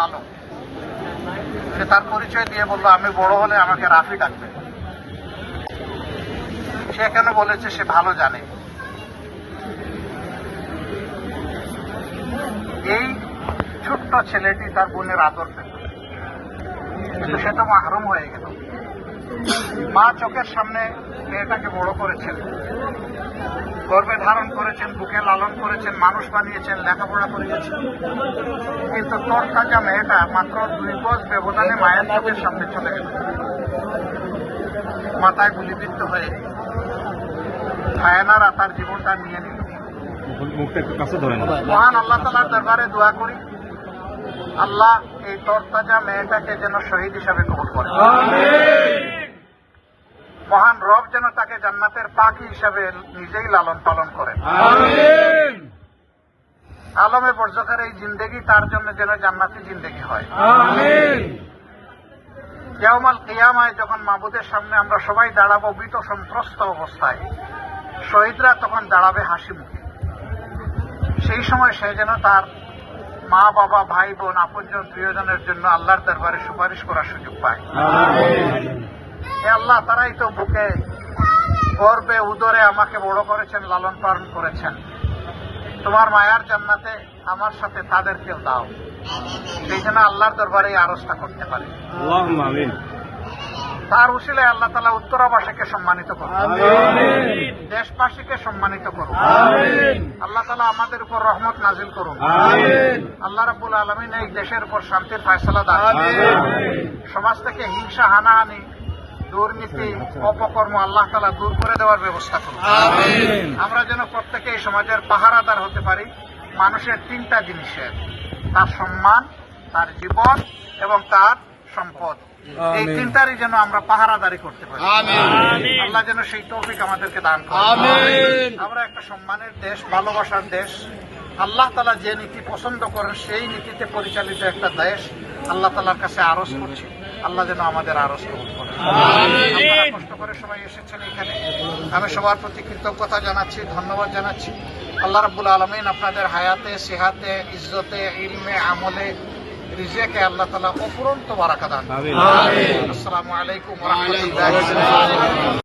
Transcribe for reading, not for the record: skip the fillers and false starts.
ভালো। সে তার পরিচয় দিয়ে বলল, আমি বড় হলে আমাকে রাফি ডাকবে। সে কেন বলেছে সে ভালো জানে। এই ছোট্ট ছেলেটি তার বোনের আদর পেত, কিন্তু সে তো মাহরুম হয়ে গেল। মা চোখের সামনে মেয়েটাকে বড় করেছেন, গর্ভে ধারণ করেছেন, বুকে লালন করেছেন, মানুষ বানিয়েছেন, লেখাপড়া করিয়েছেন, কিন্তু তরতাজা মেয়েটা মাত্র 2 গজ ব্যবধানে মায়ের চোখের সামনে চলে গেল। মাথায় গুলিবিদ্ধ হয়ে হায়ানারা তার জীবনটা নিয়ে নিল। মহান আল্লাহ তাআলার দরবারে দোয়া করি, আল্লাহ এই তরতাজা মেয়েটাকে যেন শহীদ হিসাবে কবুল করে। মহান রব যেন তাকে জান্নাতের পাখি হিসাবে নিজেই লালন পালন করেন। আলমে বরজখের এই জিন্দেগি তার জন্য যেন জান্নাতি জিন্দেগি হয়। ইয়াউমাল কিয়ামায় যখন মাবুদের সামনে আমরা সবাই দাঁড়াবো ভীত সন্ত্রস্ত অবস্থায়, শহীদরা তখন দাঁড়াবে হাসি মুখে। সেই সময় সে যেন তার মা বাবা ভাই বোন আপনজন প্রিয়জনের জন্য আল্লাহর দরবারে সুপারিশ করার সুযোগ পায়। হে আল্লাহ, তারাই তো বুকে গর্বে উদরে আমাকে বড় করেছেন, লালন পালন করেছেন। তোমার মায়ার জান্নাতে আমার সাথে তাদেরকেও দাও। সেই জন্য আল্লাহর দরবারে এই আরজটা করতে পারে। তার উসিলায় আল্লাহ তাআলা উত্তরাবাসীকে সম্মানিত করুন, দেশবাসীকে সম্মানিত করুন। আল্লাহ তাআলা আমাদের উপর রহমত নাজিল করুন। আল্লাহ রাব্বুল আলামিন এই দেশের উপর শান্তির ফয়সালা দান করুন। সমাজ থেকে হিংসা, হানাহানি, দুর্নীতি, অপকর্ম আল্লাহ তাআলা দূর করে দেওয়ার ব্যবস্থা করুন। আমরা যেন প্রত্যেকে এই সমাজের পাহারাদার হতে পারি মানুষের 3টা জিনিসের, তার সম্মান, তার জীবন এবং তার সম্পদ। এই 3টারই যেন আমরা পাহারাদারি করতে পারি। আল্লাহ যেন সেই তৌফিক আমাদেরকে দান করেন। আমরা একটা সম্মানের দেশ, ভালোবাসার দেশ, আল্লাহ তাআলা যে নীতি পছন্দ করেন সেই নীতিতে পরিচালিত একটা দেশ। আল্লাহ তাআলার কাছে আরজ করছি, আল্লাহ যেন আমাদের আরজ কবুল করেন। আপনারা কষ্ট করে সবাই এসেছেন এখানে, আমি সবার প্রতি কৃতজ্ঞতা জানাচ্ছি, ধন্যবাদ জানাচ্ছি। আল্লাহ রাব্বুল আলামিন আপনাদের হায়াতে, সেহাতে, ইজ্জতে, ইলমে, আমলে, রিজেকে আল্লাহ তাআলা অফুরন্ত বারাকা দান করুন। আসসালামু আলাইকুম ওয়া রাহমাতুল্লাহি ওয়া বারাকাতুহু।